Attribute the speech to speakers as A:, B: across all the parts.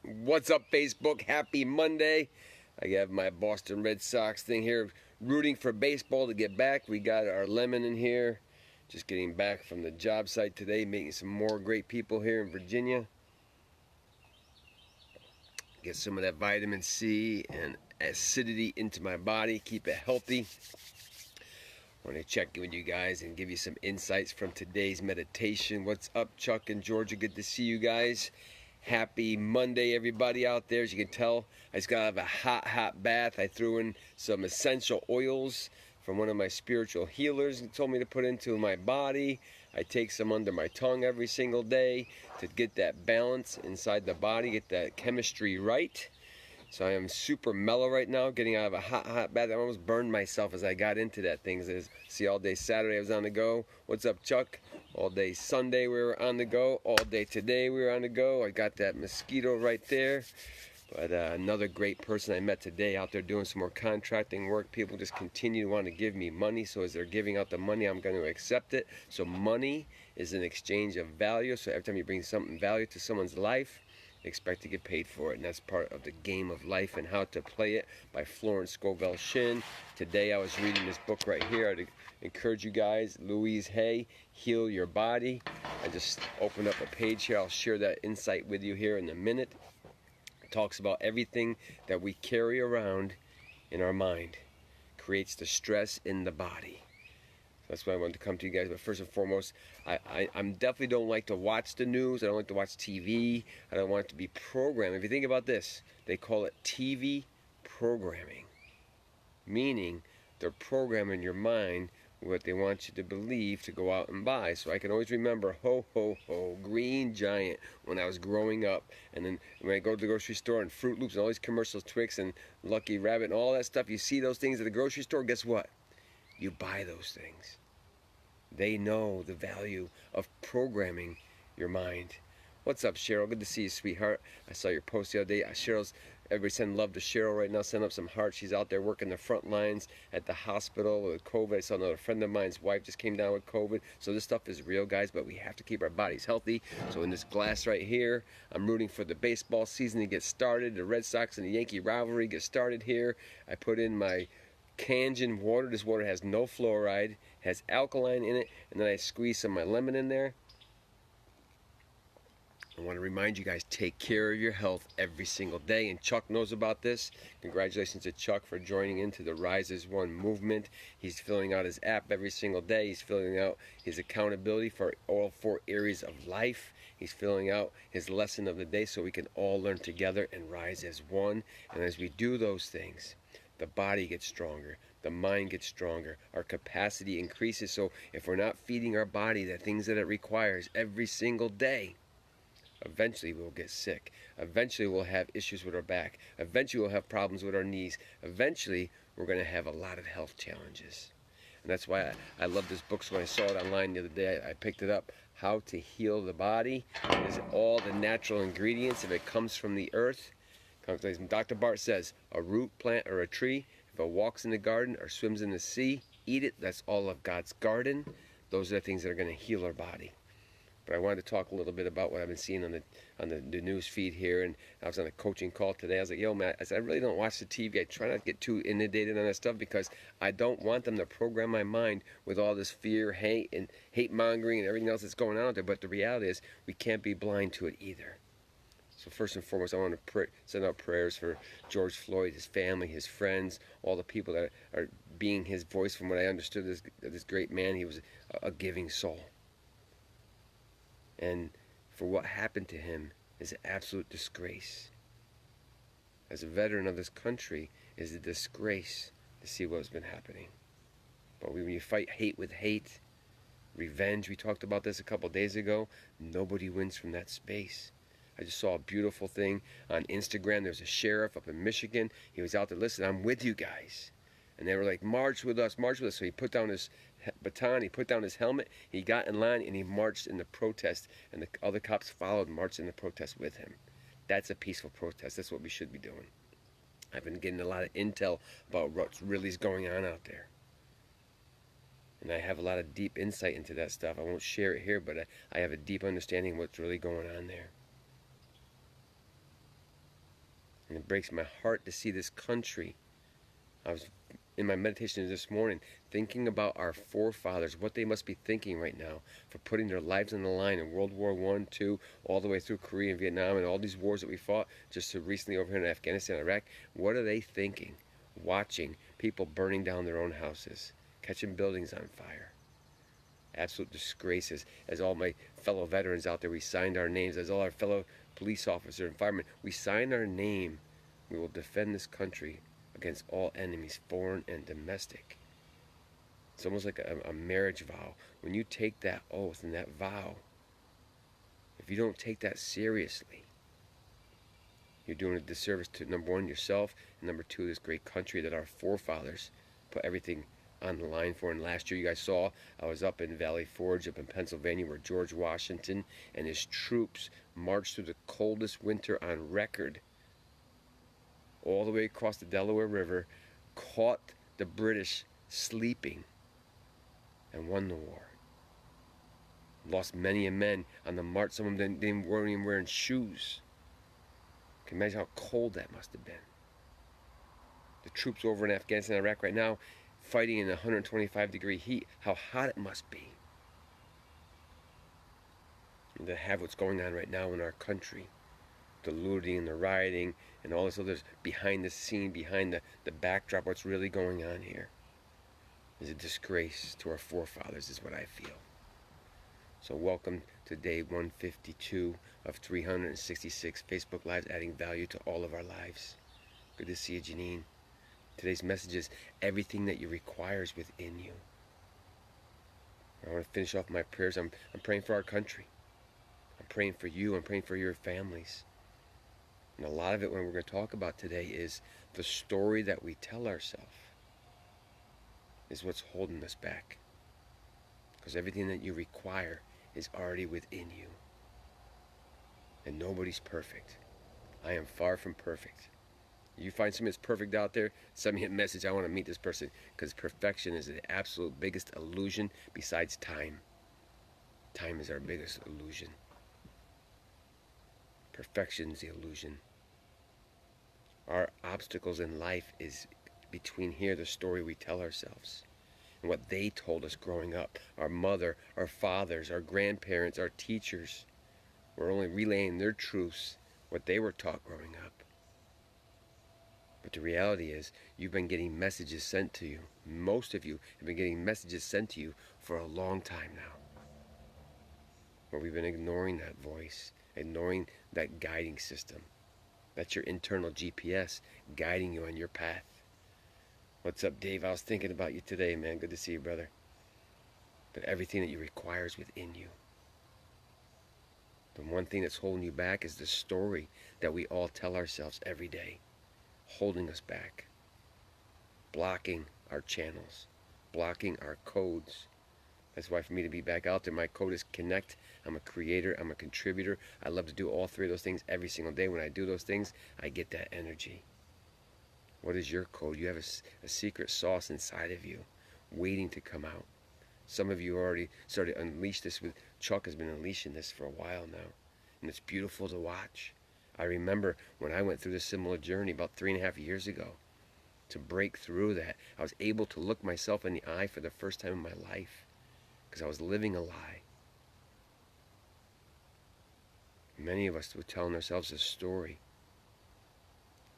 A: What's up, Facebook? Happy Monday. I have my Boston Red Sox thing here, rooting for baseball to get back. We got our lemon in here, just getting back from the job site today, meeting some more great people here in Virginia. Get some of that vitamin C and acidity into my body, keep it healthy. I want to check in with you guys and give you some insights from today's meditation. What's up, Chuck and Georgia? Good to see you guys. Happy Monday, everybody out there. As you can tell, I just got out of a hot bath. I threw in some essential oils from one of my spiritual healers and told me to put into my body. I take some under my tongue every single day to get that balance inside the body, get that chemistry right. So I am super mellow right now, getting out of a hot bath. I almost burned myself as I got into that thing. See, all day Saturday I was on the go. What's up, Chuck? All day Sunday we were on the go. All day today we were on the go. I got that mosquito right there. But another great person I met today out there doing some more contracting work. People just continue to want to give me money. So as they're giving out the money, I'm going to accept it. So money is an exchange of value. So every time you bring something value to someone's life, expect to get paid for it, and that's part of the game of life and how to play it by Florence Scovel Shinn. Today I was reading this book right here. I'd encourage you guys, Louise Hay, Heal Your Body. I just opened up a page here. I'll share that insight with you here in a minute. It talks about everything that we carry around in our mind creates the stress in the body. That's why I wanted to come to you guys. But first and foremost, I definitely don't like to watch the news. I don't like to watch TV. I don't want it to be programmed. If you think about this, they call it TV programming, meaning they're programming your mind what they want you to believe to go out and buy. So I can always remember ho, ho, ho, Green Giant when I was growing up. And then when I go to the grocery store and Fruit Loops and all these commercials, Twix and Lucky Rabbit and all that stuff, you see those things at the grocery store, guess what? You buy those things. They know the value of programming your mind. What's up, Cheryl? Good to see you, sweetheart. I saw your post the other day. Everybody send love to Cheryl right now. Send up some hearts. She's out there working the front lines at the hospital with COVID. I saw another friend of mine's wife just came down with COVID. So this stuff is real, guys, but we have to keep our bodies healthy. So in this glass right here, I'm rooting for the baseball season to get started. The Red Sox and the Yankee rivalry get started here. I put in my Kangen water. This water has no fluoride, has alkaline in it, and then I squeeze some of my lemon in there. I want to remind you guys, take care of your health every single day, and Chuck knows about this. Congratulations to Chuck for joining into the Rise as One movement. He's filling out his app every single day. He's filling out his accountability for all 4 areas of life. He's filling out his lesson of the day so we can all learn together and rise as one. And as we do those things, the body gets stronger, the mind gets stronger, our capacity increases. So if we're not feeding our body the things that it requires every single day, eventually we'll get sick. Eventually we'll have issues with our back. Eventually we'll have problems with our knees. Eventually we're going to have a lot of health challenges. And that's why I love this book. So when I saw it online the other day, I picked it up. How to Heal the Body. It is all the natural ingredients. If it comes from the earth, Dr. Bart says, a root, plant, or a tree, if it walks in the garden or swims in the sea, eat it. That's all of God's garden. Those are the things that are going to heal our body. But I wanted to talk a little bit about what I've been seeing on the news feed here. And I was on a coaching call today. I was like, yo, man, I really don't watch the TV. I try not to get too inundated on that stuff because I don't want them to program my mind with all this fear, hate, and hate mongering and everything else that's going on out there. But the reality is we can't be blind to it either. So first and foremost, I want to send out prayers for George Floyd, his family, his friends, all the people that are being his voice. From what I understood, this great man, he was a giving soul. And for what happened to him is an absolute disgrace. As a veteran of this country, it is a disgrace to see what's been happening. But when you fight hate with hate, revenge, we talked about this a couple days ago, nobody wins from that space. I just saw a beautiful thing on Instagram. There's a sheriff up in Michigan. He was out there, listen, I'm with you guys. And they were like, march with us, march with us. So he put down his baton, he put down his helmet, he got in line, and he marched in the protest. And the other cops followed and marched in the protest with him. That's a peaceful protest. That's what we should be doing. I've been getting a lot of intel about what really is going on out there. And I have a lot of deep insight into that stuff. I won't share it here, but I have a deep understanding of what's really going on there. And it breaks my heart to see this country. I was in my meditation this morning thinking about our forefathers, what they must be thinking right now for putting their lives on the line in World War I, II, all the way through Korea and Vietnam and all these wars that we fought just so recently over here in Afghanistan, Iraq. What are they thinking? Watching people burning down their own houses, catching buildings on fire. Absolute disgraces. As all my fellow veterans out there, we signed our names. As all our fellow police officers and firemen, we signed our name. We will defend this country against all enemies, foreign and domestic. It's almost like a marriage vow. When you take that oath and that vow, if you don't take that seriously, you're doing a disservice to, number one, yourself, and number two, this great country that our forefathers put everything on the line for. And last year, you guys saw, I was up in Valley Forge up in Pennsylvania, where George Washington and his troops marched through the coldest winter on record, all the way across the Delaware River, caught the British sleeping, and won the war. Lost many a men on the march. Some of them weren't even wearing shoes. Can you imagine how cold that must have been? The troops over in Afghanistan and Iraq right now, fighting in 125-degree heat, how hot it must be. And to have what's going on right now in our country, the looting and the rioting and all this other behind the scene, behind the backdrop, what's really going on here is a disgrace to our forefathers, is what I feel. So welcome to day 152 of 366 Facebook Lives, adding value to all of our lives. Good to see you, Janine. Today's message is everything that you require is within you. I want to finish off my prayers. I'm praying for our country. I'm praying for you. I'm praying for your families. And a lot of it, when we're going to talk about today, is the story that we tell ourselves is what's holding us back. Because everything that you require is already within you. And nobody's perfect. I am far from perfect. You find somebody that's perfect out there, send me a message. I want to meet this person, because perfection is the absolute biggest illusion besides time. Time is our biggest illusion. Perfection is the illusion. Our obstacles in life is between here, the story we tell ourselves, and what they told us growing up. Our mother, our fathers, our grandparents, our teachers were only relaying their truths, what they were taught growing up. But the reality is, you've been getting messages sent to you. Most of you have been getting messages sent to you for a long time now, where we've been ignoring that voice, ignoring that guiding system. That's your internal GPS guiding you on your path. What's up, Dave? I was thinking about you today, man. Good to see you, brother. But everything that you require is within you. The one thing that's holding you back is the story that we all tell ourselves every day, holding us back, blocking our channels, blocking our codes. That's why for me to be back out there, my code is connect. I'm a creator, I'm a contributor. I love to do all three of those things every single day. When I do those things, I get that energy. What is your code? You have a secret sauce inside of you waiting to come out. Some of you already started to unleash this. Chuck has been unleashing this for a while now, and it's beautiful to watch. I remember when I went through this similar journey about 3.5 years ago. To break through that, I was able to look myself in the eye for the first time in my life, because I was living a lie. Many of us were telling ourselves a story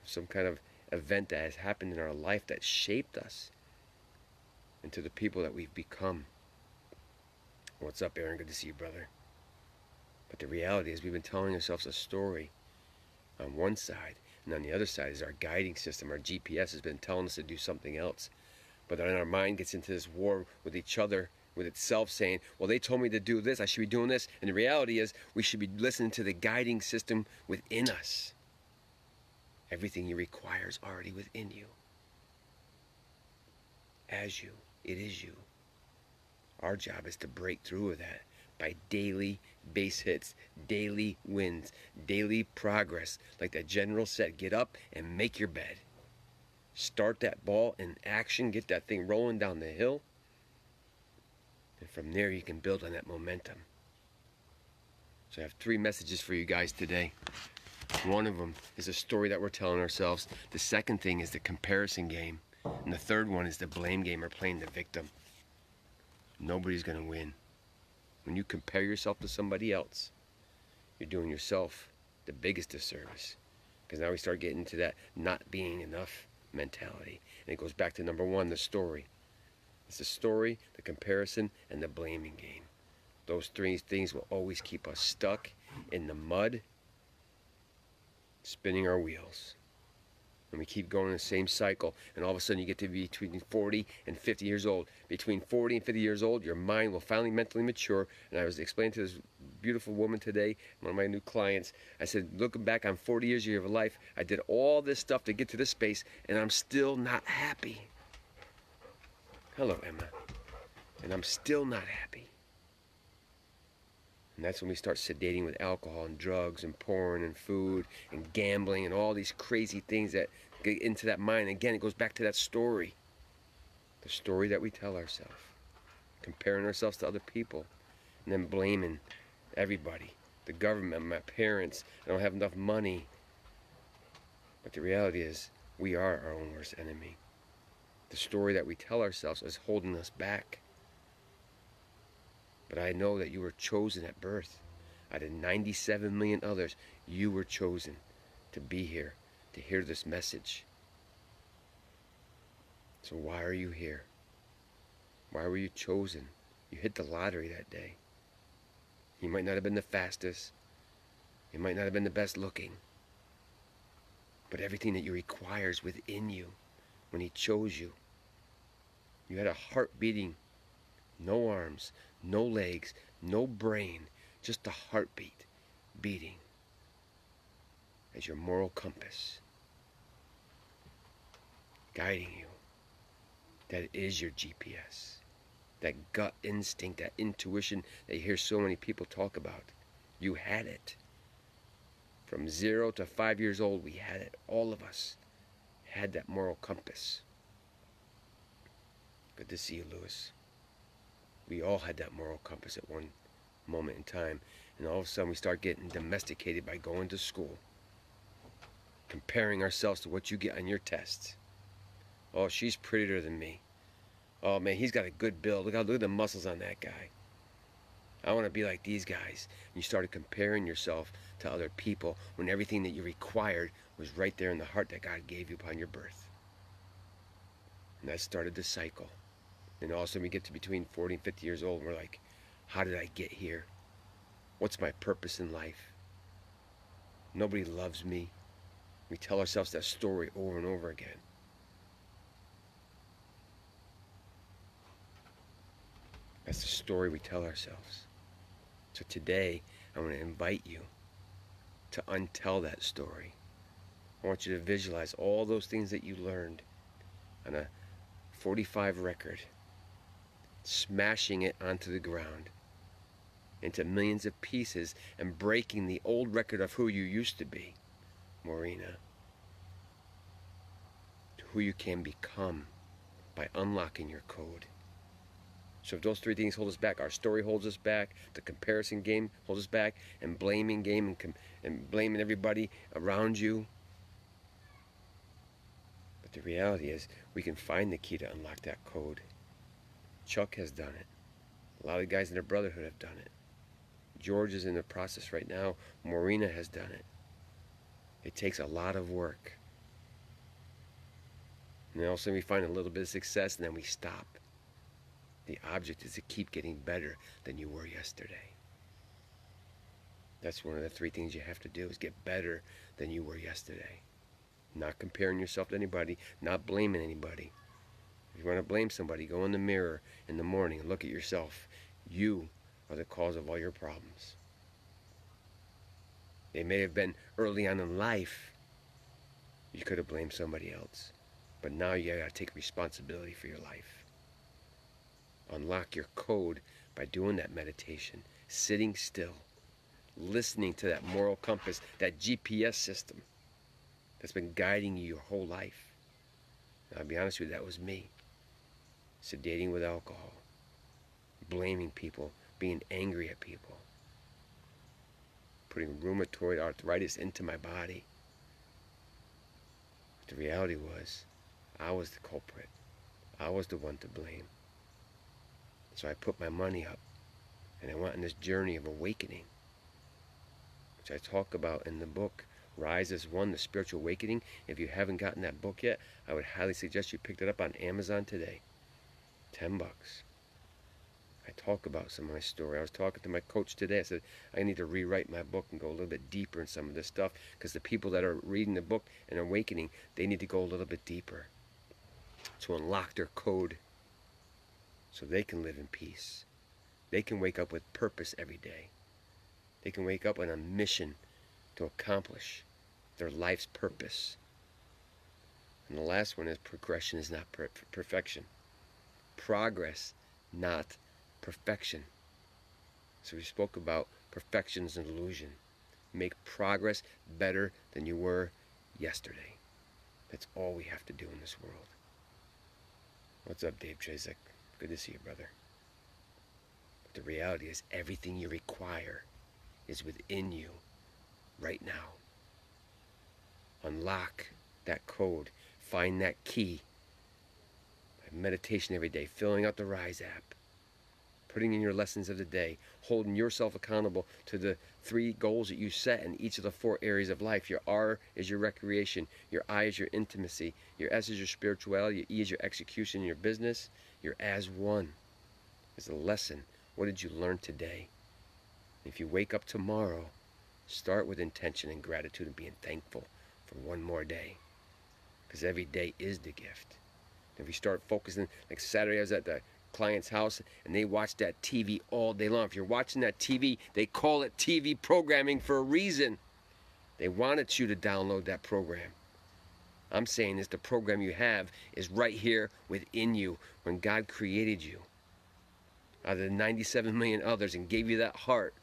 A: of some kind of event that has happened in our life that shaped us into the people that we've become. What's up, Aaron? Good to see you, brother. But the reality is, we've been telling ourselves a story on one side, and on the other side is our guiding system. Our GPS has been telling us to do something else. But then our mind gets into this war with each other, with itself, saying, well, they told me to do this, I should be doing this. And the reality is, we should be listening to the guiding system within us. Everything you require is already within you. As you, it is you. Our job is to break through with that by daily base hits, daily wins, daily progress. Like that general said, get up and make your bed. Start that ball in action, get that thing rolling down the hill. And from there you can build on that momentum. So I have 3 messages for you guys today. One of them is a story that we're telling ourselves. The second thing is the comparison game. And the third one is the blame game, or playing the victim. Nobody's going to win. When you compare yourself to somebody else, you're doing yourself the biggest disservice. Because now we start getting into that not being enough mentality. And it goes back to number one, the story. It's the story, the comparison, and the blaming game. Those three things will always keep us stuck in the mud, spinning our wheels. And we keep going in the same cycle, and all of a sudden you get to be between 40 and 50 years old. Between 40 and 50 years old, your mind will finally mentally mature. And I was explaining to this beautiful woman today, one of my new clients, I said, looking back on 40 years of your life, I did all this stuff to get to this space, and I'm still not happy. Hello, Emma. And I'm still not happy. And that's when we start sedating with alcohol and drugs and porn and food and gambling and all these crazy things that get into that mind. Again, it goes back to that story. The story that we tell ourselves. Comparing ourselves to other people. And then blaming everybody. The government, my parents. I don't have enough money. But the reality is, we are our own worst enemy. The story that we tell ourselves is holding us back. But I know that you were chosen at birth. Out of 97 million others, you were chosen to be here, to hear this message. So why are you here? Why were you chosen? You hit the lottery that day. You might not have been the fastest. You might not have been the best looking. But everything that you require is within you when He chose you. You had a heart beating, no arms, no legs, no brain, just a heartbeat beating as your moral compass, guiding you. That is your GPS. That gut instinct, that intuition that you hear so many people talk about. You had it. From 0 to 5 years old, we had it. All of us had that moral compass. Good to see you, Lewis. We all had that moral compass at one moment in time. And all of a sudden we start getting domesticated by going to school. Comparing ourselves to what you get on your tests. Oh, she's prettier than me. Oh man, he's got a good build. Look at the muscles on that guy. I want to be like these guys. And you started comparing yourself to other people when everything that you required was right there in the heart that God gave you upon your birth. And that started the cycle. And all of a sudden we get to between 40 and 50 years old and we're like, how did I get here? What's my purpose in life? Nobody loves me. We tell ourselves that story over and over again. That's the story we tell ourselves. So today, I want to invite you to untell that story. I want you to visualize all those things that you learned on a 45 record, smashing it onto the ground into millions of pieces and breaking the old record of who you used to be, Maureen, to who you can become by unlocking your code. So if those three things hold us back, our story holds us back, the comparison game holds us back, and blaming game and blaming everybody around you. But the reality is, we can find the key to unlock that code. Chuck has done it. A lot of the guys in their brotherhood have done it. George is in the process right now. Maureen has done it. It takes a lot of work. And then all of a sudden we find a little bit of success and then we stop. The object is to keep getting better than you were yesterday. That's one of the three things you have to do, is get better than you were yesterday. Not comparing yourself to anybody, not blaming anybody. If you want to blame somebody, go in the mirror in the morning and look at yourself. You are the cause of all your problems. They may have been early on in life. You could have blamed somebody else. But now you got to take responsibility for your life. Unlock your code by doing that meditation, sitting still, listening to that moral compass, that GPS system that's been guiding you your whole life. And I'll be honest with you, that was me. Sedating with alcohol, blaming people, being angry at people, putting rheumatoid arthritis into my body. But the reality was, I was the culprit. I was the one to blame. So I put my money up, and I went on this journey of awakening, which I talk about in the book, Rise as One, The Spiritual Awakening. If you haven't gotten that book yet, I would highly suggest you pick it up on Amazon today. $10. I talk about some of my story. I was talking to my coach today. I said, I need to rewrite my book and go a little bit deeper in some of this stuff, because the people that are reading the book and awakening, they need to go a little bit deeper to unlock their code so they can live in peace. They can wake up with purpose every day. They can wake up on a mission to accomplish their life's purpose. And the last one is progression is not perfection. Progress, not perfection. So we spoke about perfection is an illusion. Make progress better than you were yesterday. That's all we have to do in this world. What's up, Dave Chazek? Good to see you, brother. But the reality is everything you require is within you right now. Unlock that code. Find that key. By meditation every day, filling out the Rise app, putting in your lessons of the day, holding yourself accountable to the 3 goals that you set in each of the 4 areas of life. Your R is your recreation, your I is your intimacy, your S is your spirituality, your E is your execution in your business, your as one is a lesson. What did you learn today? If you wake up tomorrow, start with intention and gratitude and being thankful for one more day, because every day is the gift. If we start focusing, like Saturday I was at the client's house and they watch that TV all day long. If you're watching that TV, they call it TV programming for a reason. They wanted you to download that program. I'm saying is the program you have is right here within you. When God created you out of the 97 million others and gave you that heart,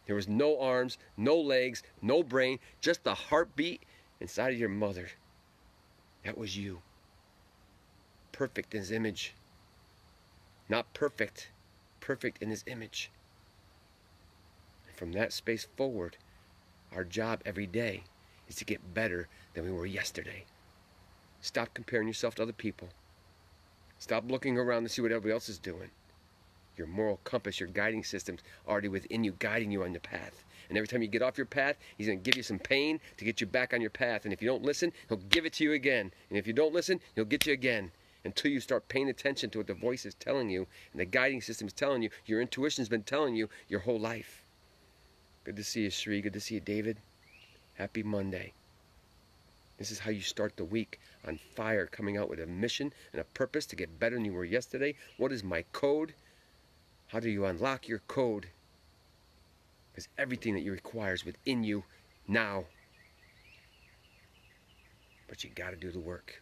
A: there was no arms, no legs, no brain, just the heartbeat inside of your mother. That was you. Perfect in His image. Not perfect, perfect in His image. And from that space forward, our job every day is to get better than we were yesterday. Stop comparing yourself to other people. Stop looking around to see what everybody else is doing. Your moral compass, your guiding system's already within you, guiding you on the path. And every time you get off your path, He's going to give you some pain to get you back on your path. And if you don't listen, He'll give it to you again. And if you don't listen, He'll get you again. Until you start paying attention to what the voice is telling you and the guiding system is telling you, your intuition's been telling you your whole life. Good to see you, Sri. Good to see you, David. Happy Monday. This is how you start the week, on fire, coming out with a mission and a purpose to get better than you were yesterday. What is my code? How do you unlock your code? Because everything that you require is within you now. But you got to do the work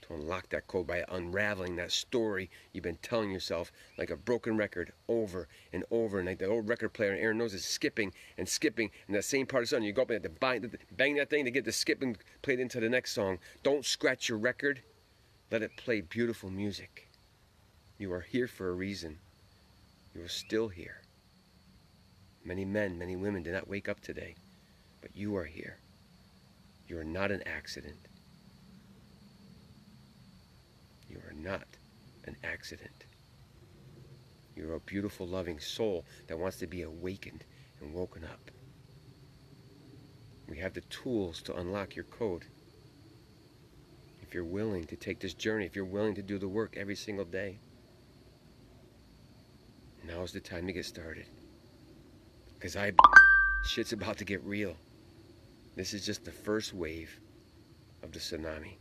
A: to unlock that code by unraveling that story you've been telling yourself like a broken record over and over. And like the old record player, and Aaron knows is skipping and skipping, and that same part of the song, you go up and have to bang that thing to get the skipping played into the next song. Don't scratch your record. Let it play beautiful music. You are here for a reason. You are still here. Many men, many women did not wake up today, but you are here. You are not an accident. You are not an accident. You're a beautiful, loving soul that wants to be awakened and woken up. We have the tools to unlock your code. If you're willing to take this journey, if you're willing to do the work every single day, now's the time to get started. Because shit's about to get real. This is just the first wave of the tsunami.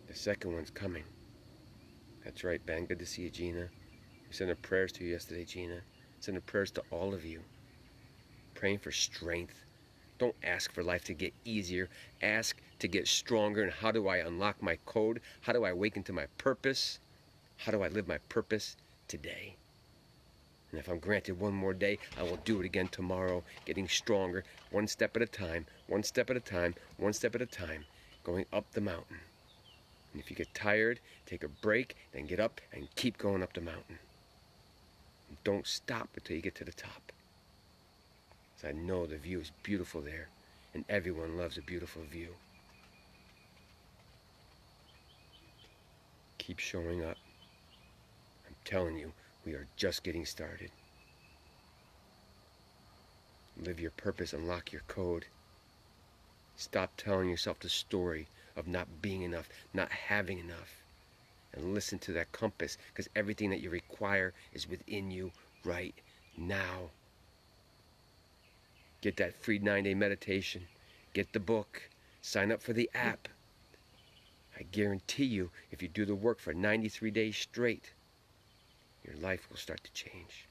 A: The second one's coming. That's right, Ben. Good to see you, Gina. We sent our prayers to you yesterday, Gina. Send our prayers to all of you. Praying for strength. Don't ask for life to get easier. Ask to get stronger. And how do I unlock my code? How do I awaken to my purpose? How do I live my purpose today? And if I'm granted one more day, I will do it again tomorrow, getting stronger, one step at a time, one step at a time, one step at a time, going up the mountain. And if you get tired, take a break, then get up and keep going up the mountain. And don't stop until you get to the top. So I know the view is beautiful there, and everyone loves a beautiful view. Keep showing up. I'm telling you, we are just getting started. Live your purpose, unlock your code. Stop telling yourself the story of not being enough, not having enough. And listen to that compass, because everything that you require is within you right now. Get that free 9-day meditation. Get the book. Sign up for the app. I guarantee you, if you do the work for 93 days straight, your life will start to change.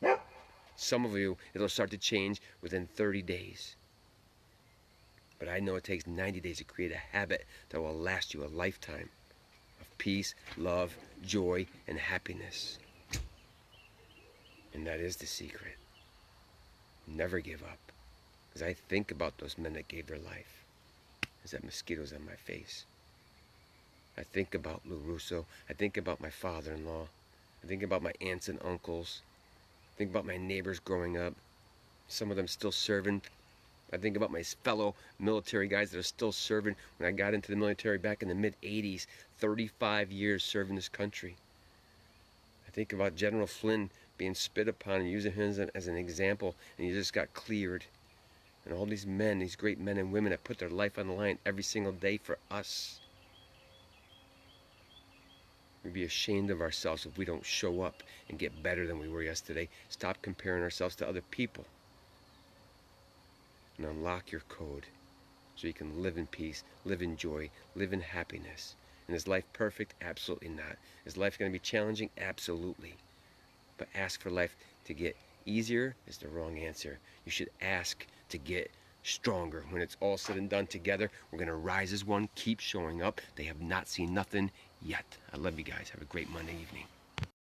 A: Some of you, it'll start to change within 30 days. But I know it takes 90 days to create a habit that will last you a lifetime of peace, love, joy, and happiness. And that is the secret. Never give up. Because I think about those men that gave their life. There's that mosquitoes on my face. I think about Lou Russo. I think about my father-in-law. I think about my aunts and uncles. I think about my neighbors growing up. Some of them still serving. I think about my fellow military guys that are still serving. When I got into the military back in the mid-'80s, 35 years serving this country. I think about General Flynn being spit upon and using him as an example, and he just got cleared. And all these men, these great men and women that put their life on the line every single day for us. We'd be ashamed of ourselves if we don't show up and get better than we were yesterday. Stop comparing ourselves to other people. And unlock your code so you can live in peace, live in joy, live in happiness. And is life perfect? Absolutely not. Is life going to be challenging? Absolutely. But ask for life to get easier is the wrong answer. You should ask to get stronger. When it's all said and done together, we're going to rise as one, keep showing up. They have not seen nothing yet. I love you guys. Have a great Monday evening.